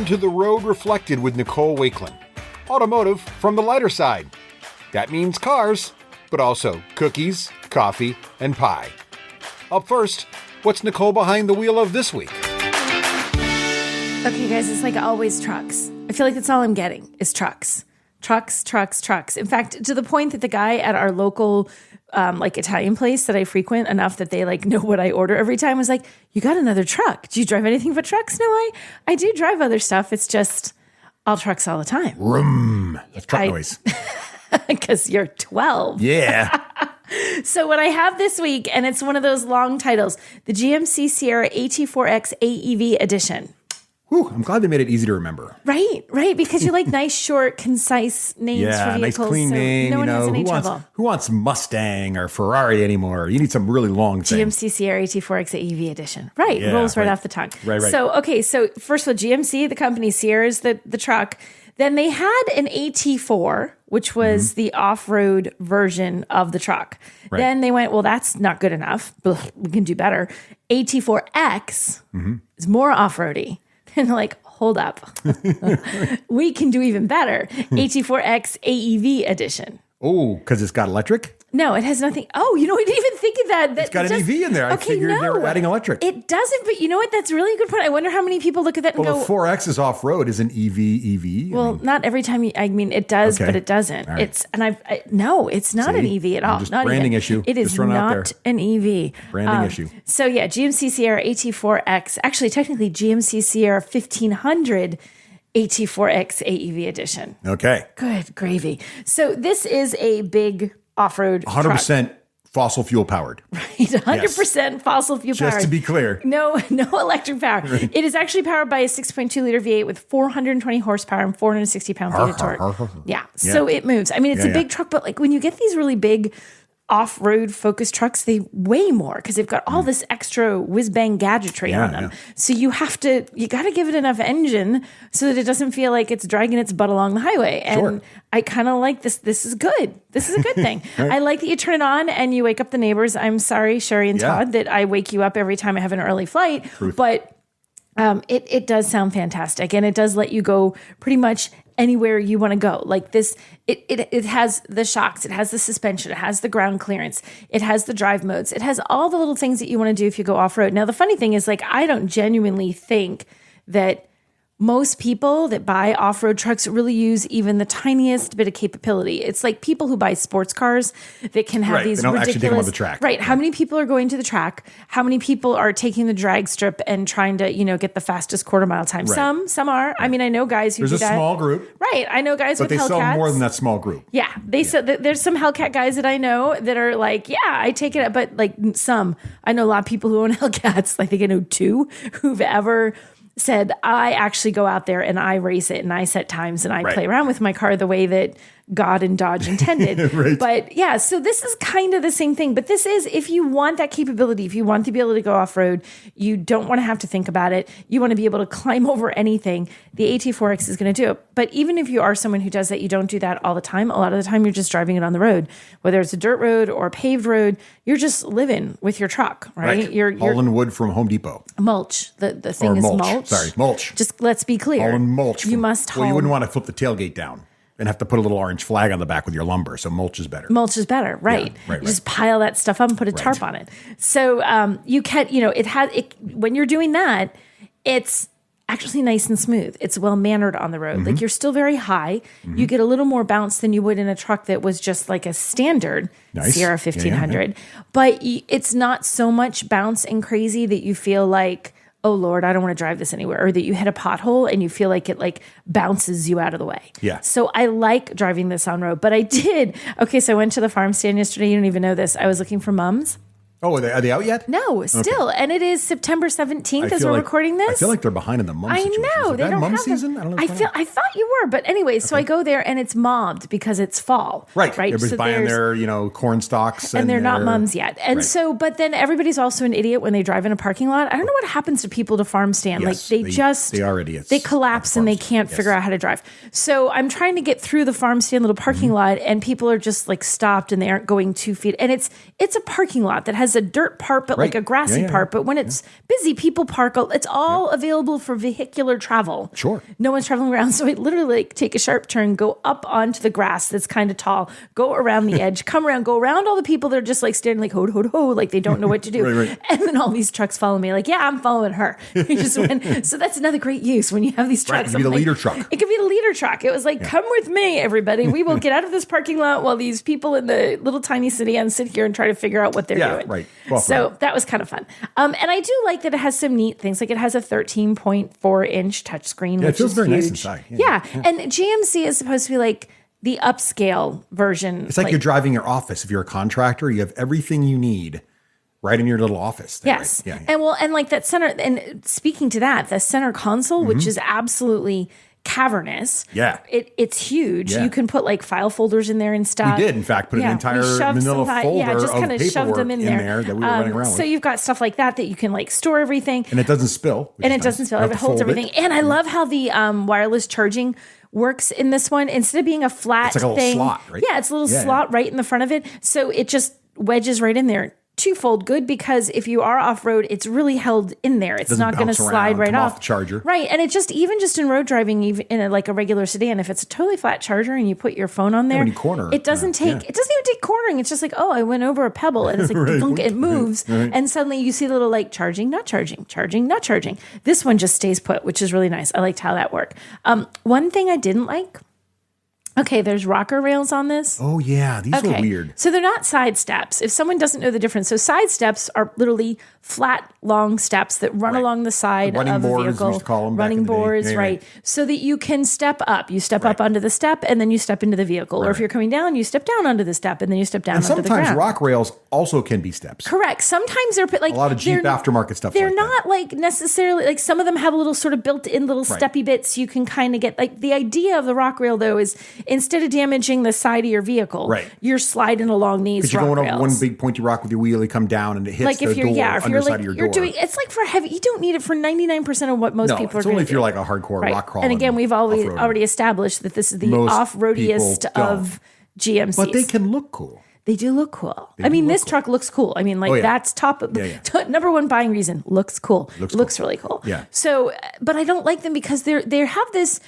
to The Road Reflected with Nicole Wakelin. Automotive from the lighter side. That means cars, but also cookies, coffee, and pie. Up first, what's Nicole behind the wheel of this week? Okay, guys, it's like always trucks. I feel like that's all I'm getting is trucks. Trucks, trucks, trucks. In fact, to the point that the guy at our local Italian place that I frequent enough that they know what I order every time was like, "You got another truck. Do you drive anything but trucks?" No, I do drive other stuff. It's just all trucks all the time. Vroom. That's truck noise. Because you're 12. Yeah. So what I have this week, and it's one of those long titles, the GMC Sierra AT4X AEV edition. Whew, I'm glad they made it easy to remember. Right, because you like nice, short, concise names for vehicles. Nice clean name. No one has any trouble. Who wants Mustang or Ferrari anymore? You need some really long thing. GMC Sierra AT4X AEV edition. Right, rolls right off the tongue. Right. So first of all, GMC, the company, Sierra's the truck. Then they had an AT4, which was the off-road version of the truck. Right. Then they went, well, that's not good enough. We can do better. AT4X is more off-roady. And they're like, hold up. We can do even better. AT4X AEV edition. Oh, because it's got electric? No, it has nothing. Oh, I didn't even think of that. It's got an EV in there. I figured they were adding electric. It doesn't, but you know what? That's a really good point. I wonder how many people look at that and go... Well, the 4X is off-road. Is an EV? Well, not every time it does, but it doesn't. Right. It's not an EV at all. Just not branding issue. It is not an EV. Branding issue. So yeah, GMC Sierra AT4X, actually technically GMC Sierra 1500 AT4X AEV edition. Okay. Good gravy. So this is a big off-road 100% truck. Fossil fuel powered. Right, 100% fossil fuel powered. Just to be clear. No electric power. Right. It is actually powered by a 6.2 liter V8 with 420 horsepower and 460 pound-feet of torque. Yeah, so it moves. I mean, it's a big truck, but when you get these really big off-road focused trucks, they weigh more because they've got all this extra whiz-bang gadgetry on them. Yeah. So you got to give it enough engine so that it doesn't feel like it's dragging its butt along the highway. And I kind of like this. This is good. This is a good thing. Right. I like that you turn it on and you wake up the neighbors. I'm sorry, Sherry and Todd, that I wake you up every time I have an early flight. Truth. But it does sound fantastic, and it does let you go pretty much anywhere you want to go. Like this, it has the shocks, it has the suspension, it has the ground clearance, it has the drive modes, it has all the little things that you want to do if you go off-road. Now, the funny thing is, I don't genuinely think that most people that buy off-road trucks really use even the tiniest bit of capability. It's like people who buy sports cars that can have these they don't ridiculous... actually take them on the track. Right. How many people are going to the track? How many people are taking the drag strip and trying to, get the fastest quarter-mile time? Right. Some are. I mean, I know guys who do that. There's a small group. Right. I know guys with Hellcats. But they sell more than that small group. Yeah. There's some Hellcat guys that I know that are like, yeah, I take it. But I know a lot of people who own Hellcats. I think I know 2 who've ever said, I actually go out there and I race it and I set times and I play around with my car the way that God and Dodge intended. Right. But yeah, so this is kind of the same thing. But this is, if you want that capability, if you want to be able to go off-road, you don't want to have to think about it. You want to be able to climb over anything. The AT4X is going to do it. But even if you are someone who does that, you don't do that all the time. A lot of the time you're just driving it on the road. Whether it's a dirt road or a paved road, you're just living with your truck, right? You're hauling wood from Home Depot. Mulch. The thing is mulch. Sorry, mulch. Just let's be clear. Hauling mulch. You must haul. Well, you wouldn't want to flip the tailgate down and have to put a little orange flag on the back with your lumber. So mulch is better. Mulch is better, right? Yeah, right. You just pile that stuff up and put a tarp on it. So you can, when you're doing that, it's actually nice and smooth. It's well mannered on the road. Like you're still very high. You get a little more bounce than you would in a truck that was just like a standard Sierra 1500. But it's not so much bounce and crazy that you feel like, oh Lord, I don't want to drive this anywhere, or that you hit a pothole and you feel like it bounces you out of the way. Yeah. So I like driving this on road, but I did. Okay. So I went to the farm stand yesterday. You don't even know this. I was looking for mums. Oh, are they out yet? No, still. Okay. And it is September 17th as we're recording this. I feel like they're behind in the mum situation. I know. Is that mum season? I don't know. I thought you were, but anyway, so I go there and it's mobbed because it's fall. Right. Everybody's so buying their, corn stalks. And they're not mums yet. And so, but then everybody's also an idiot when they drive in a parking lot. I don't know what happens to people to farm stand. Yes, they are idiots. They collapse and they can't figure out how to drive. So I'm trying to get through the farm stand little parking lot and people are just stopped and they aren't going 2 feet. And it's a parking lot that has has a dirt part, but like a grassy part. But when it's busy, people park. It's all available for vehicular travel. Sure. No one's traveling around. So I literally take a sharp turn, go up onto the grass that's kind of tall, go around the edge, come around, go around all the people that are just like standing like, ho, ho, ho, like they don't know what to do. Right. And then all these trucks follow me like, yeah, I'm following her. So that's another great use when you have these trucks. It could be the leader truck. It could be the leader truck. It was like, come with me, everybody. We will get out of this parking lot while these people in the little tiny sedans sit here and try to figure out what they're doing. Right. Well, so that was kind of fun. And I do like that it has some neat things. Like it has a 13.4-inch touchscreen, which it feels is very huge. nice inside. Yeah. And GMC is supposed to be like the upscale version. It's like you're driving your office. If you're a contractor, you have everything you need right in your little office. Yes. Right? And like that center, and speaking to that, the center console, which is absolutely cavernous. Yeah. It's huge. Yeah. You can put like file folders in there and stuff. We did, in fact, put an entire manila folder just of kind of shoved them in there that we were running around with. So you've got stuff like that you can like store everything. And it doesn't spill. It doesn't spill. It holds everything. And I love how the wireless charging works in this one. Instead of being a flat it's like a little slot, right? Yeah, it's a little slot right in the front of it. So it just wedges right in there. Twofold good, because if you are off-road, it's really held in there. It's not going to slide right off the charger. Right. And it just, even just in road driving, even in like a regular sedan, if it's a totally flat charger and you put your phone on there, it doesn't even take cornering. It's just like, oh, I went over a pebble, and it's like, thunk, it moves. And suddenly you see the little like charging, not charging, charging, not charging. This one just stays put, which is really nice. I liked how that worked. One thing I didn't like, okay, there's rocker rails on this. Oh, yeah. These are weird. So they're not side steps. If someone doesn't know the difference. So side steps are literally flat, long steps that run along the side of a vehicle. Running boards, we used to call them running boards, right. So that you can step up. You step up onto the step, and then you step into the vehicle. Or if you're coming down, you step down onto the step, and then you step down onto the ground. And sometimes rock rails also can be steps. Correct. Sometimes they're like... A lot of Jeep aftermarket stuff. They're not like necessarily... Like some of them have a little sort of built-in little steppy bits you can kind of get. Like the idea of the rock rail, though, is instead of damaging the side of your vehicle, you're sliding along these rock rails. Because you're going up one big pointy rock with your wheel, you come down, and it hits like the door, underside of your door. It's like for heavy... You don't need it for 99% of what most people are going to do. It's only if you're like a hardcore rock crawler. And again, we've already established that this is the off-roadiest of GMCs. But they can look cool. They do look cool. I mean, this truck looks cool. I mean, like that's top number one buying reason. Looks cool. Looks really cool. Yeah. So, but I don't like them because they have this.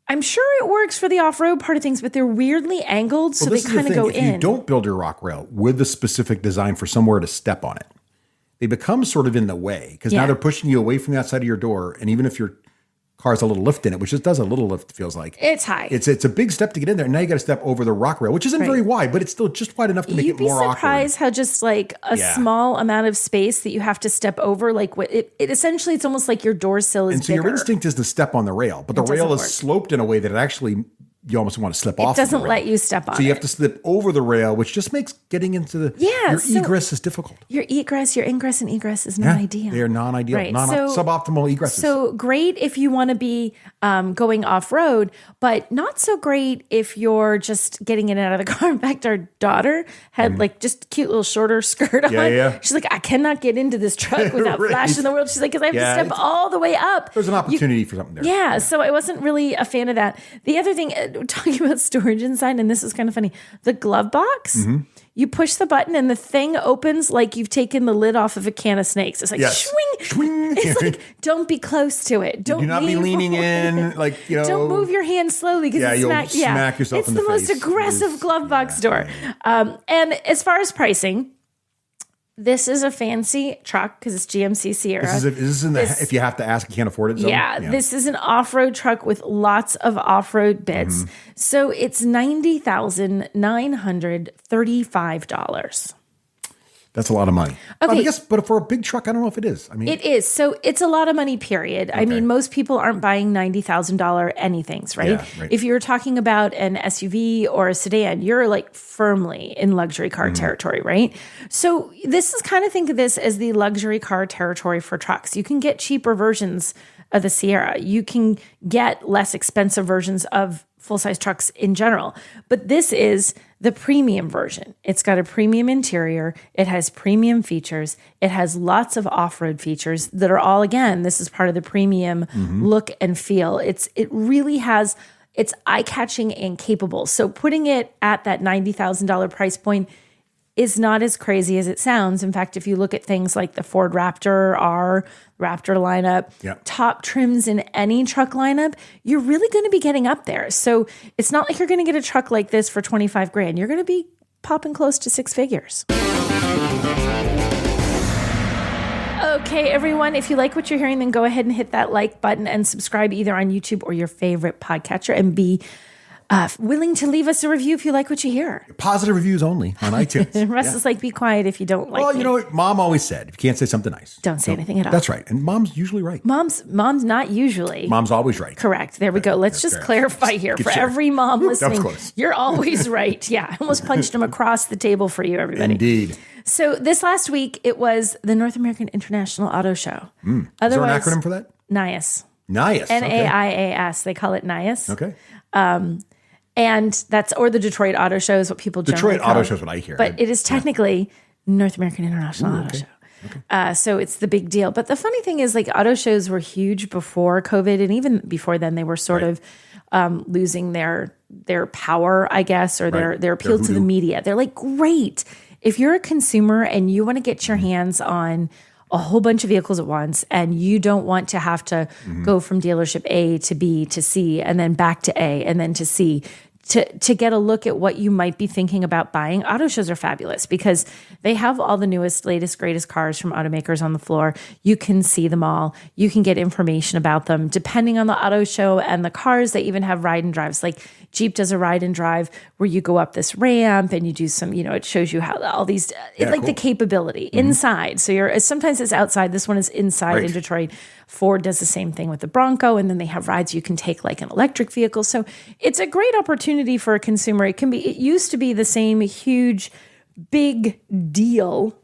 I'm sure it works for the off-road part of things, but they're weirdly angled, so they kind of go in. If you don't build your rock rail with the specific design for somewhere to step on it, they become sort of in the way, because now they're pushing you away from the outside of your door. And even if your car has a little lift in it, which just does a little lift, feels like. It's high. It's a big step to get in there. And now you got to step over the rock rail, which isn't very wide, but it's still just wide enough to make it more awkward. You'd be surprised how just like a small amount of space that you have to step over, like it essentially, it's almost like your door sill is bigger. And so your instinct is to step on the rail, but the rail is sloped in a way that it actually... You almost want to slip off. It doesn't let you step on it. So you have to slip over the rail, which just makes getting into the... Your egress is difficult. Your ingress and egress is not ideal. They are non-ideal. Right. Suboptimal egresses. So great if you want to be going off-road, but not so great if you're just getting in and out of the car. In fact, our daughter had like just a cute little shorter skirt on. Yeah. She's like, I cannot get into this truck without flashing the world. She's like, because I have to step all the way up. There's an opportunity for something there. Yeah, so I wasn't really a fan of that. The other thing... talking about storage inside, and this is kind of funny. The glove box, you push the button and the thing opens like you've taken the lid off of a can of snakes. It's like swing. It's like, don't be close to it. Do not be leaning in. Like, don't move your hand slowly because you'll smack yourself in the face. It's the most aggressive glove box door. And as far as pricing, this is a fancy truck because it's GMC Sierra. If you have to ask, you can't afford it. This is an off-road truck with lots of off-road bits. So it's $90,935. That's a lot of money. Okay. I guess, but for a big truck, I don't know if it is. I mean, it is. So it's a lot of money, period. Okay. I mean, most people aren't buying $90,000 anythings, right? Yeah, right? If you're talking about an SUV or a sedan, you're like firmly in luxury car territory, right? So this is kind of, think of this as the luxury car territory for trucks. You can get cheaper versions of the Sierra. You can get less expensive versions of full-size trucks in general. But this is the premium version. It's got a premium interior. It has premium features. It has lots of off-road features that are all, again, this is part of the premium look and feel. It really has, it's eye-catching and capable. So putting it at that $90,000 price point is not as crazy as it sounds. In fact, if you look at things like the Ford Raptor R, Raptor lineup, top trims in any truck lineup, you're really going to be getting up there. So it's not like you're going to get a truck like this for 25 grand. You're going to be popping close to six figures. Okay, everyone, if you like what you're hearing, then go ahead and hit that like button and subscribe either on YouTube or your favorite podcatcher, and be willing to leave us a review if you like what you hear. Positive reviews only on iTunes. Russ is like, be quiet if you don't like Well, you know what Mom always said, if you can't say something nice, don't say anything at all. That's right. And Mom's usually right. Mom's not usually. Mom's always right. Correct. There we go. Let's just clarify here for every mom listening. You're always right. Yeah. I almost punched him across the table for you, everybody. Indeed. So this last week, it was the North American International Auto Show. Is there an acronym for that? NIAS. NIAS. NAIAS. They call it NIAS. Okay. And that's, or the Detroit Auto Show is what people generally Detroit Auto Show is what I hear. But it is technically North American International Auto Show. Okay. So it's the big deal. But the funny thing is, like, auto shows were huge before COVID. And even before then, they were sort of losing their power, I guess, or their appeal to the media. They're like, great. If you're a consumer and you want to get your hands on a whole bunch of vehicles at once, and you don't want to have to go from dealership A to B to C and then back to A and then to C to get a look at what you might be thinking about buying, auto shows are fabulous because they have all the newest, latest, greatest cars from automakers on the floor. You can see them all. You can get information about them. Depending on the auto show and the cars, they even have ride and drives. Like Jeep does a ride and drive where you go up this ramp and you do some, it shows you how all these, the capability inside. So sometimes it's outside. This one is inside in Detroit. Ford does the same thing with the Bronco, and then they have rides you can take like an electric vehicle. So it's a great opportunity for a consumer. It used to be the same huge, big deal,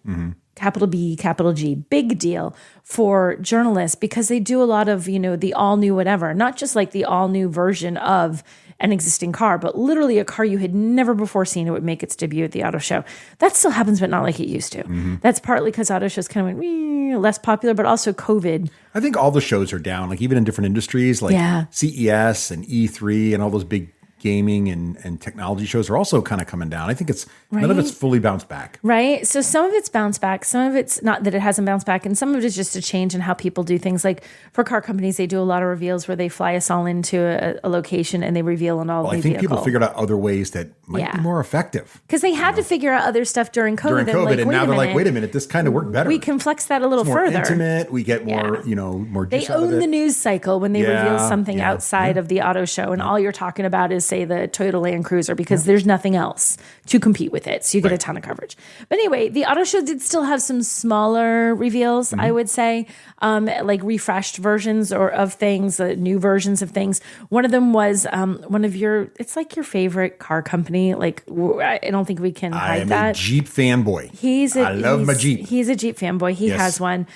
capital B, capital G, big deal for journalists because they do a lot of, the all new whatever, not just like the all new version of an existing car, but literally a car you had never before seen. It would make its debut at the auto show. That still happens, but not like it used to. That's partly because auto shows kind of went less popular, but also COVID. I think all the shows are down, like even in different industries, like CES and E3 and all those big gaming and technology shows are also kind of coming down. I think none of it's fully bounced back. Right. So some of it's bounced back. Some of it's not that it hasn't bounced back. And some of it is just a change in how people do things. Like for car companies, they do a lot of reveals where they fly us all into a location and they reveal an all-new vehicle. I think people figured out other ways that might be more effective. Because they had to figure out other stuff during COVID. And now they're like, wait a minute, this kind of worked better. We can flex that a little further. More intimate. We get more, more They own the news cycle when they reveal something outside of the auto show. And all you're talking about is, say, the Toyota Land Cruiser because there's nothing else to compete with it. So you get a ton of coverage. But anyway, the auto show did still have some smaller reveals, I would say, like refreshed versions of things, new versions of things. One of them was it's like your favorite car company. Like, I don't think we can hide that. I am a Jeep fanboy. I love my Jeep. He's a Jeep fanboy. He has one.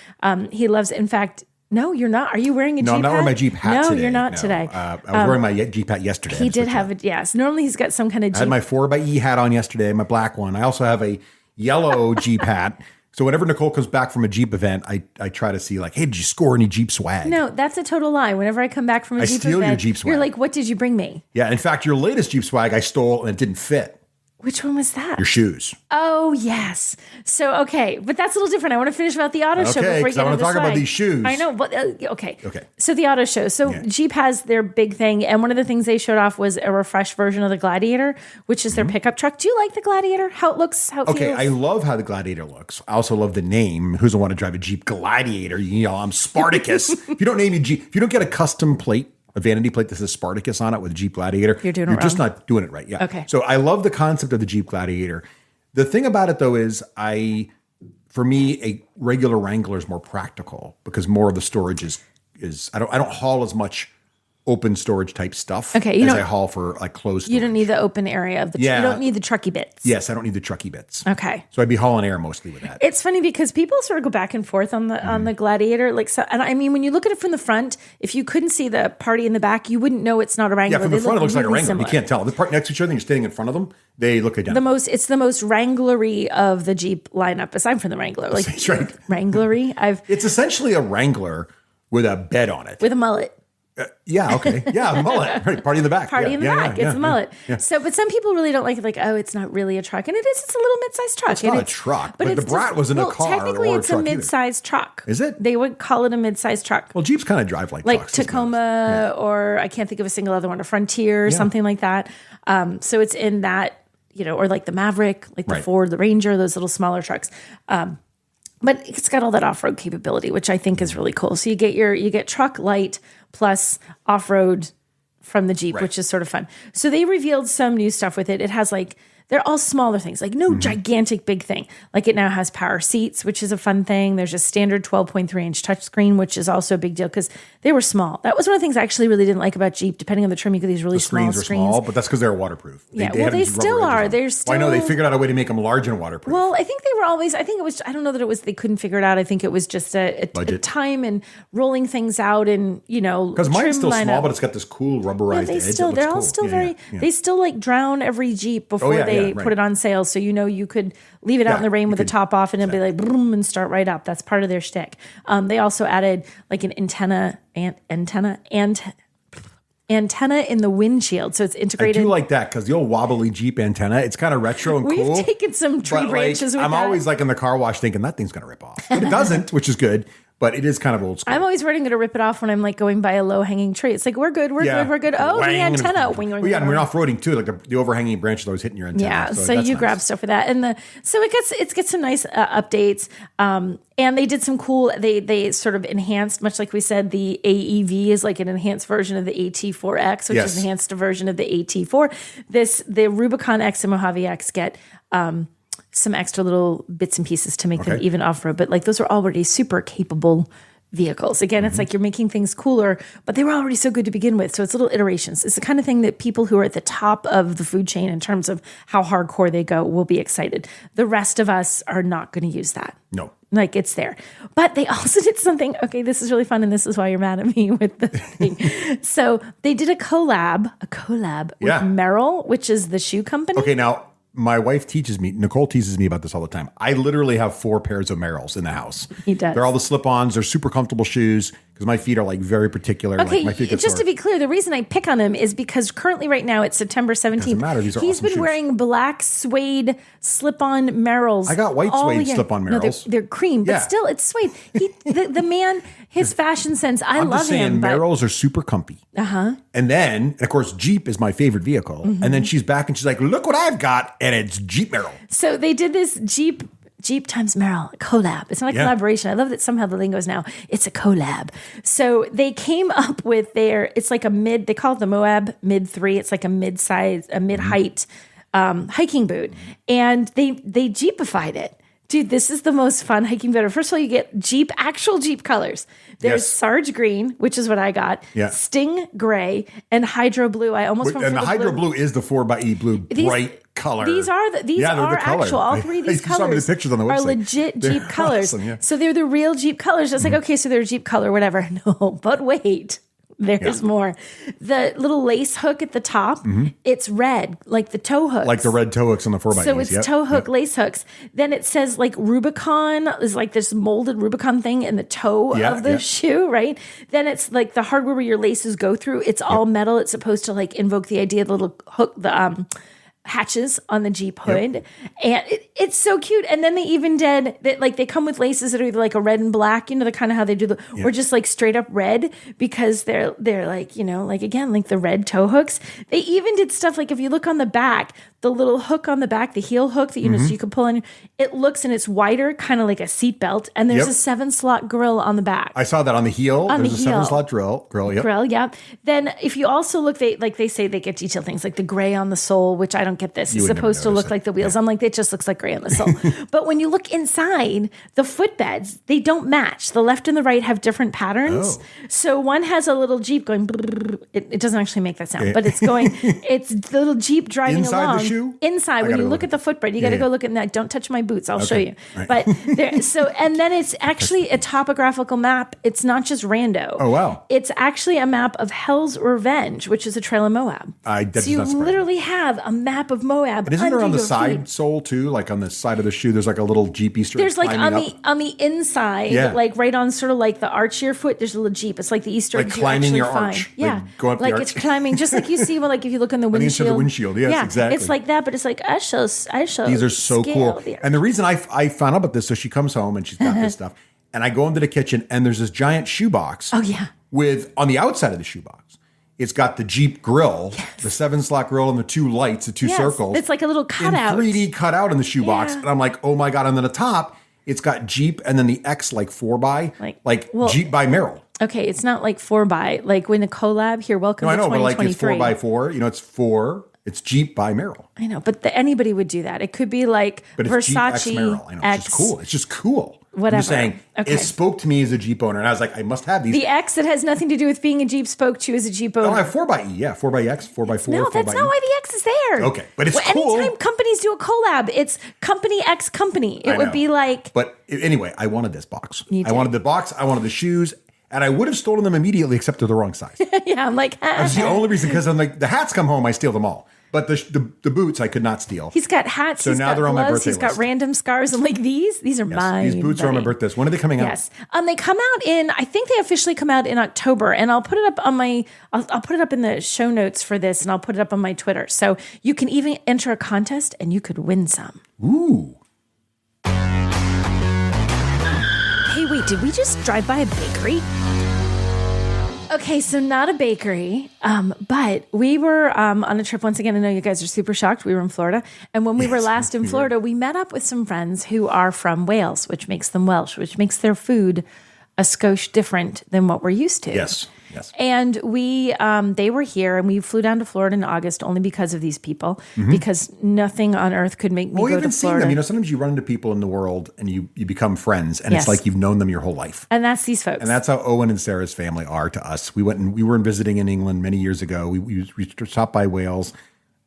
He loves, in fact, no, you're not. Are you wearing a Jeep hat? No, I'm not wearing my Jeep hat today. No, you're not today. I was wearing my Jeep hat yesterday. He did have it, yes. Normally he's got some kind of Jeep. I had my 4xe hat on yesterday, my black one. I also have a yellow Jeep hat. So whenever Nicole comes back from a Jeep event, I try to see like, hey, did you score any Jeep swag? No, that's a total lie. Whenever I come back from a Jeep steal event, your Jeep swag. You're like, what did you bring me? Yeah, in fact, your latest Jeep swag I stole and it didn't fit. Which one was that? Your shoes. Oh, yes. So, okay. But that's a little different. I want to finish about the auto show before we get into the swag. I want to talk about these shoes. I know. But, okay. So the auto show. So Jeep has their big thing. And one of the things they showed off was a refreshed version of the Gladiator, which is their pickup truck. Do you like the Gladiator? How it looks? How it feels? Okay. I love how the Gladiator looks. I also love the name. Who doesn't want to drive a Jeep Gladiator? I'm Spartacus. If you don't name your Jeep, if you don't get a custom plate, a vanity plate that says Spartacus on it with a Jeep Gladiator, you're just not doing it right. Yeah. Okay. So I love the concept of the Jeep Gladiator. The thing about it though is for me, a regular Wrangler is more practical because more of the storage is I don't haul as much open storage type stuff as I haul for like closed storage. You don't need the open area of the you don't need the trucky bits. Yes, I don't need the trucky bits. Okay. So I'd be hauling air mostly with that. It's funny because people sort of go back and forth on the Gladiator. And I mean, when you look at it from the front, if you couldn't see the party in the back, you wouldn't know it's not a Wrangler. Yeah, from the front it looks like a Wrangler. Similar. You can't tell. The part next to each other, you're standing in front of them, they look identical. It's the most Wranglery of the Jeep lineup, aside from the Wrangler. Like, that's right. Wranglery. It's essentially a Wrangler with a bed on it. With a mullet. Yeah. Okay. Yeah. Mullet. Right. Party in the back. Party in the back. It's a mullet. Yeah. So, but some people really don't like it. Like, oh, it's not really a truck. And it is. It's a little mid-sized truck. It's not a truck. But the Brat wasn't a car technically, or a it's truck a mid-sized truck. Is it? They would call it a mid-sized truck. Well, Jeeps kind of drive like trucks. Tacoma or I can't think of a single other one, a Frontier or something like that. So it's in that, or like the Maverick, like the Ford, the Ranger, those little smaller trucks. But it's got all that off-road capability, which I think is really cool. So you get truck light plus off-road from the Jeep, which is sort of fun. So they revealed some new stuff with it. It has they're all smaller things, like no gigantic big thing. Like it now has power seats, which is a fun thing. There's a standard 12.3-inch touchscreen, which is also a big deal because they were small. That was one of the things I actually really didn't like about Jeep. Depending on the trim, you get these really small screens. Screens were small, but that's because they're waterproof. They still are. They're still. Well, I know they figured out a way to make them large and waterproof. Well, I think they were always. I think it was. I don't know that it was. They couldn't figure it out. I think it was just a time and rolling things out and because mine's still small, but it's got this cool rubberized edge. They're all still very. They still drown every Jeep before they put it on sale. So you could leave it out in the rain with the top off and it'd be like boom and start right up. That's part of their shtick. They also added like an antenna in the windshield, so it's integrated. I do like that because the old wobbly Jeep antenna. It's kind of retro and cool. We've taken some tree branches. I'm always in the car wash thinking that thing's gonna rip off, but it doesn't, which is good. But it is kind of old school. I'm always worried I'm going to rip it off when I'm going by a low hanging tree. It's like, we're good. Oh, the antenna. And we're off-roading too. Like the overhanging branch is always hitting your antenna. Yeah, so you grab stuff for that. And so it gets some nice updates. And they did some cool, they sort of enhanced, much like we said, the AEV is like an enhanced version of the AT4X, which is an enhanced version of the AT4. The Rubicon X and Mojave X get some extra little bits and pieces to make them even off-road. But those are already super capable vehicles. Again, it's like you're making things cooler, but they were already so good to begin with. So it's little iterations. It's the kind of thing that people who are at the top of the food chain in terms of how hardcore they go will be excited. The rest of us are not going to use that. No. It's there. But they also did something, this is really fun, and this is why you're mad at me with the thing. So they did a collab with Merrell, which is the shoe company. Okay, now my wife Nicole teases me about this all the time. I literally have 4 pairs of Merrells in the house. He does. They're all the slip-ons. They're super comfortable shoes because my feet are very particular. Okay, my feet get just sore. to be clear, the reason I pick on him is because currently right now it's September 17th. Doesn't matter. These are He's awesome been shoes. wearing black suede slip-on Merrells. I got white suede slip-on Merrells. No, they're cream, but still it's suede. The man, his fashion sense, I love just saying, him. Merrells are super comfy. And then, of course, Jeep is my favorite vehicle. And then she's back and she's like, look what I've got. And it's Jeep Merrell. So they did this Jeep times Merrell collab. It's not a collaboration. I love that somehow the lingo is now it's a collab. So they came up with it's like they call it the Moab Mid 3. It's like a mid-size, a mid-height hiking boot. And they Jeepified it. Dude, this is the most fun hiking boot. First of all, you get actual Jeep colors. There's Sarge Green, which is what I got. Yeah. Sting Gray and Hydro Blue. I almost went for the Hydro Blue is the 4xe blue bright color. These are actual. All 3 of these colors the pictures on the website. Are legit Jeep colors. Awesome, So they're the real Jeep colors. It's like, okay, so they're Jeep color, whatever. No, but wait. There's more. The little lace hook at the top, it's red, like the toe hooks. Like the red toe hooks on the 4xe. So it's toe hook lace hooks. Then it says Rubicon is like this molded Rubicon thing in the toe of the shoe, right? Then it's like the hardware where your laces go through. It's all metal. It's supposed to invoke the idea of the little hook, the hatches on the Jeep hood. And it's so cute. And then they even did that, they come with laces that are either a red and black, the kind of how they do or just straight up red because they're again, the red toe hooks. They even did stuff if you look on the back, the little hook on the back, the heel hook that, so you can pull in, it looks and it's wider, kind of like a seat belt. And there's a 7-slot grill on the back. I saw that on the heel. There's a 7-slot grill. Grill, yeah. Then if you also look, they say they get detailed things like the gray on the sole, which I don't get this. It's supposed to look like the wheels. I'm like, it just looks like gray on the sole. But when you look inside, the footbeds, they don't match. The left and the right have different patterns. So one has a little Jeep going, it doesn't actually make that sound, but it's the little Jeep driving inside along. The shoe? Inside, when you look at the footbed, you got to go look at that. Don't touch my boots. I'll show you. Right. But and then it's actually a topographical map. It's not just rando. Oh, wow. It's actually a map of Hell's Revenge, which is a trail in Moab. So you literally have a map map of Moab. And isn't there on the your side feet. sole too? Like on the side of the shoe, there's like a little Jeep Easter egg. There's like climbing on the inside, like right on sort of like the arch of your foot, there's a little Jeep. It's like the Easter egg. Like climbing your find. arch. Yeah. Like going up the like arch. it's climbing, just like you see, well, like if you look in the windshield. The windshield, yes, exactly. It's like that, but it's like, I shall. These are so cool. And the reason I found out about this, so she comes home and she's got this stuff. And I go into the kitchen and there's this giant shoebox. Oh, yeah. With, on the outside of the shoebox, it's got the Jeep grill, the 7-slot grill, and the 2 lights, the 2 circles. It's like a little cutout. In 3D cutout in the shoebox. Yeah. And I'm like, oh my God. And then the top, it's got Jeep and then the X like 4x, like Jeep by Merrell. Okay, it's not like 4x. Like when a collab here, welcome to 2023. No, I know, but like it's 4x4. You know, it's 4. It's Jeep by Merrell. I know, but anybody would do that. It could be like but it's Versace Jeep X Merrell. I know, it's just cool. It's just cool. Whatever. I'm just saying, it spoke to me as a Jeep owner, and I was like, I must have these. The X that has nothing to do with being a Jeep spoke to you as a Jeep owner. No, I have 4xe, 4x, 4x4. No, that's not why the X is there. Okay, but it's cool. Anytime companies do a collab, it's company X company. It would be like. But anyway, I wanted this box. I wanted the box. I wanted the shoes. And I would have stolen them immediately, except they're the wrong size. Yeah, I'm like, that's the only reason, because I'm like, the hats come home, I steal them all. But the boots I could not steal. He's got hats. So now they're on my birthday list. He's got random scars. I'm like, these are mine. These boots are on my birthday list. When are they coming out? Yes. They come out I think they officially come out in October, and I'll put it up on I'll put it up in the show notes for this, and I'll put it up on my Twitter. So you can even enter a contest and you could win some. Ooh. Hey, wait, did we just drive by a bakery? Okay, so not a bakery, but we were on a trip once again. I know you guys are super shocked. We were in Florida. And when we were last in Florida, we met up with some friends who are from Wales, which makes them Welsh, which makes their food a skosh different than what we're used to. Yes. And they were here, and we flew down to Florida in August only because of these people, because nothing on earth could make me go to Florida. Seen them. You know, sometimes you run into people in the world and you become friends, and it's like you've known them your whole life. And that's these folks. And that's how Owen and Sarah's family are to us. We were visiting in England many years ago. We stopped by Wales.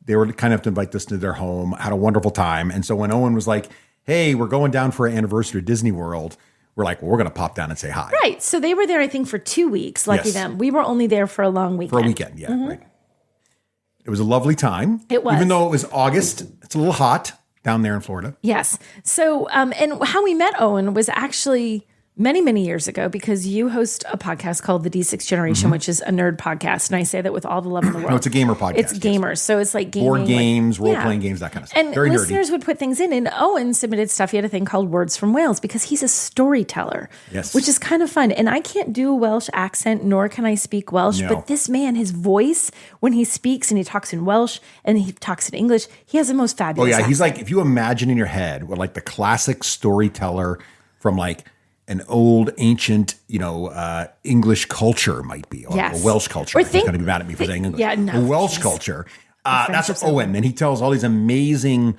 They were kind enough to invite us to their home, had a wonderful time. And so when Owen was like, hey, we're going down for an anniversary at Disney World, we're like, well, we're going to pop down and say hi. Right. So they were there, I think, for 2 weeks. Lucky them. We were only there for a long weekend. For a weekend, right. It was a lovely time. It was. Even though it was August, it's a little hot down there in Florida. Yes. So, and how we met Owen was actually many, many years ago, because you host a podcast called The D6 Generation, which is a nerd podcast. And I say that with all the love in the world. No, it's a gamer podcast. It's gamers. So it's like gaming. Board games, role-playing games, that kind of stuff. And very listeners nerdy. would put things in. And Owen submitted stuff. He had a thing called Words from Wales, because he's a storyteller. Yes. Which is kind of fun. And I can't do a Welsh accent, nor can I speak Welsh. No. But this man, his voice, when he speaks and he talks in Welsh and he talks in English, he has the most fabulous accent. He's like, if you imagine in your head what like the classic storyteller from like an old, ancient, English culture might be, or a Welsh culture. He's going to be mad at me for saying English. Yeah, no. A Welsh culture. That's Owen, and he tells all these amazing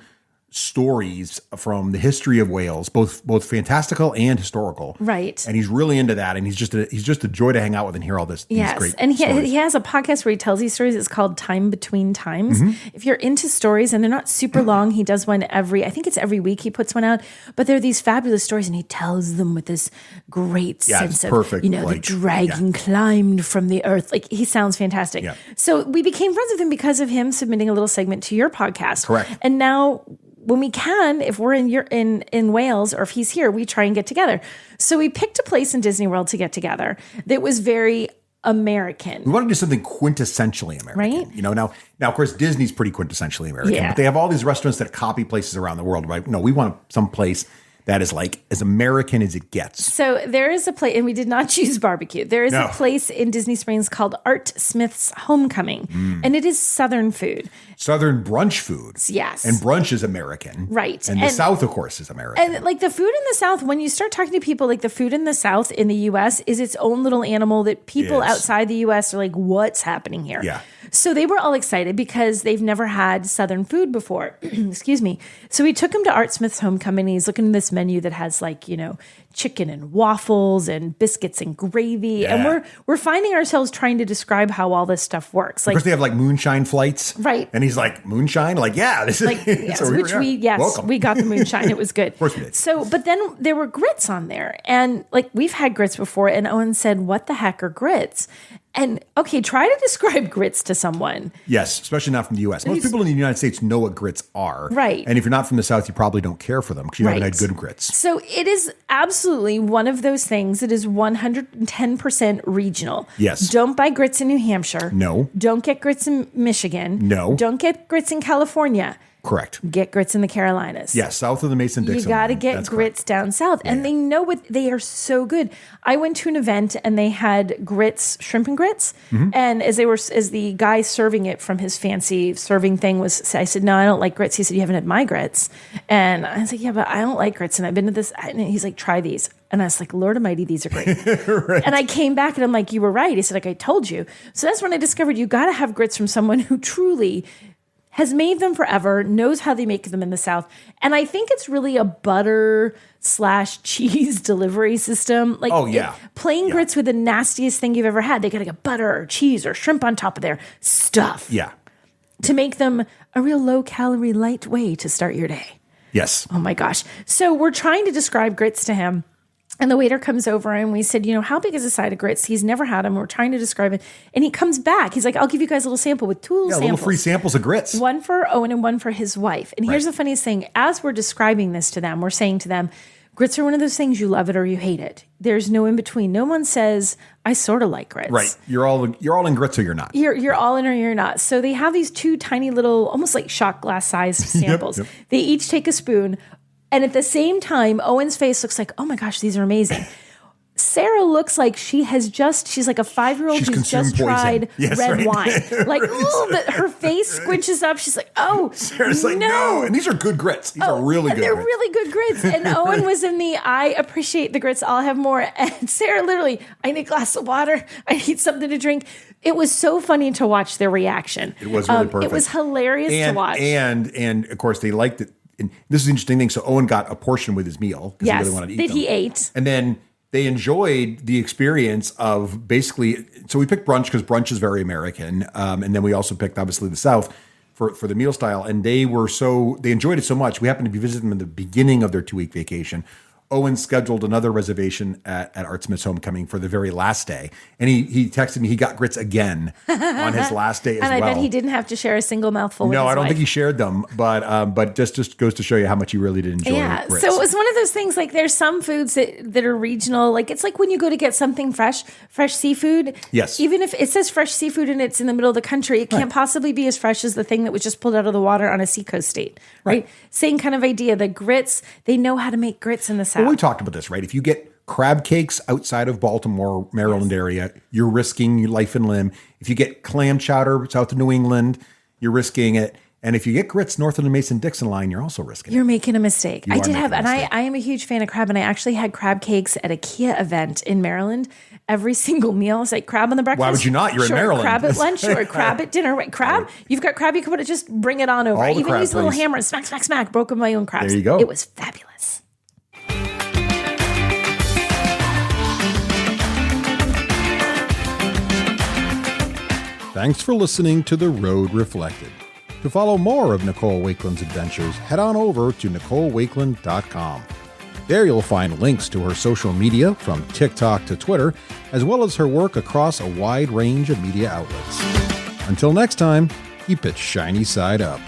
stories from the history of Wales, both fantastical and historical. Right. And he's really into that, and he's just a joy to hang out with and hear all this. Yes, these great and stories. he has a podcast where he tells these stories. It's called Time Between Times. If you're into stories, and they're not super long, he does one I think it's every week he puts one out, but they're these fabulous stories, and he tells them with this great sense of, perfect, the dragon climbed from the earth. Like, he sounds fantastic. Yeah. So we became friends with him because of him submitting a little segment to your podcast. Correct. And now, when we can, if we're in Wales, or if he's here, we try and get together. So we picked a place in Disney World to get together that was very American. We want to do something quintessentially American. Right? Now, of course, Disney's pretty quintessentially American, Yeah. but they have all these restaurants that copy places around the world, right? No, we want some place that is like as American as it gets. So there is a place, and we did not choose barbecue. There is No. a place in Disney Springs called Art Smith's Homecoming, and it is Southern food. Southern brunch food. Yes. And brunch is American. Right. And the South, of course, is American. And like the food in the South, when you start talking to people, like the food in the South in the U.S. is its own little animal that people Yes. outside the U.S. are like, what's happening here? Yeah. So they were all excited because they've never had Southern food before. Excuse me. So we took him to Art Smith's Homecoming. He's looking at this menu that has like, chicken and waffles and biscuits and gravy. Yeah. And we're finding ourselves trying to describe how all this stuff works. of Like, course, they have like moonshine flights. Right. And he's like, moonshine? Like, yeah, this is like, yes, so Welcome. we got the moonshine. It was good. Of course we did. So, but then there were grits on there, and like we've had grits before, and Owen said, "What the heck are grits?" And okay, try to describe grits to someone. Yes, especially not from the U.S. Most people in the United States know what grits are. Right. And if you're not from the South, you probably don't care for them because you haven't had good grits. So it is absolutely one of those things. It is 110% regional. Yes. Don't buy grits in New Hampshire. No. Don't get grits in Michigan. No. Don't get grits in California. Correct. Get grits in the Carolinas. Yes, south of the Mason-Dixon. You got to get grits down south. And they know what they are so good. I went to an event and they had grits, shrimp and grits. And as the guy serving it from his fancy serving thing was, I said, no, I don't like grits. He said, you haven't had my grits. And I was like, yeah, but I don't like grits. And I've been to this. And he's like, try these. And I was like, Lord Almighty, these are great. Right. And I came back and I'm like, you were right. He said, like, I told you. So that's when I discovered you got to have grits from someone who truly has made them forever, knows how they make them in the South. And I think it's really a butter/cheese delivery system. Like, plain grits with the nastiest thing you've ever had. They got to get butter or cheese or shrimp on top of their stuff. Yeah. To make them a real low-calorie, light way to start your day. Yes. Oh, my gosh. So we're trying to describe grits to him. And the waiter comes over and we said, how big is a side of grits? He's never had them. We're trying to describe it. And he comes back. He's like, I'll give you guys a little sample with two little samples. Little free samples of grits. One for Owen and one for his wife. And here's the funniest thing. As we're describing this to them, we're saying to them, grits are one of those things you love it or you hate it. There's no in between. No one says, I sort of like grits. Right. You're all in grits or you're not. You're all in or you're not. So they have these two tiny little, almost like shot glass sized samples. Yep. They each take a spoon. And at the same time, Owen's face looks like, oh my gosh, these are amazing. Sarah looks like she's like a 5-year-old who's just tried red wine. Like, her face squinches up. She's like, oh, Sarah's like, no. And these are good grits. These are really good. They're really good grits. And Owen was in the, I appreciate the grits. I'll have more. And Sarah literally, I need a glass of water. I need something to drink. It was so funny to watch their reaction. It was really perfect. It was hilarious to watch. And of course, they liked it. And this is an interesting thing. So Owen got a portion with his meal because he really wanted to eat them. He ate. And then they enjoyed the experience of basically, so we picked brunch because brunch is very American. And then we also picked, obviously, the South for the meal style. And they enjoyed it so much. We happened to be visiting them in the beginning of their 2-week vacation. Owen scheduled another reservation at Art Smith's homecoming for the very last day. And he texted me he got grits again on his last day as well. And I bet he didn't have to share a single mouthful with his wife. No, I don't think he shared them, but just goes to show you how much he really did enjoy grits. So it was one of those things, like there's some foods that are regional. Like it's like when you go to get something fresh seafood. Yes. Even if it says fresh seafood and it's in the middle of the country, it can't possibly be as fresh as the thing that was just pulled out of the water on a seacoast state, right? Same kind of idea. The grits, they know how to make grits in the South. Well, we talked about this, right? If you get crab cakes outside of Baltimore, Maryland area, you're risking your life and limb. If you get clam chowder south of New England, you're risking it. And if you get grits north of the Mason-Dixon line, you're also risking it. You're making a mistake. I am a huge fan of crab, and I actually had crab cakes at a Kia event in Maryland. Every single meal is like crab on the breakfast. Why would you not? You're in Maryland. Crab at lunch or crab at dinner. Wait, crab? You've got crab, you can put it, just bring it on over. I even used a little hammer and smack, smack, smack, broke my own crabs. There you go. It was fabulous. Thanks for listening to The Road Reflected. To follow more of Nicole Wakeland's adventures, head on over to NicoleWakeland.com. There you'll find links to her social media from TikTok to Twitter, as well as her work across a wide range of media outlets. Until next time, keep it shiny side up.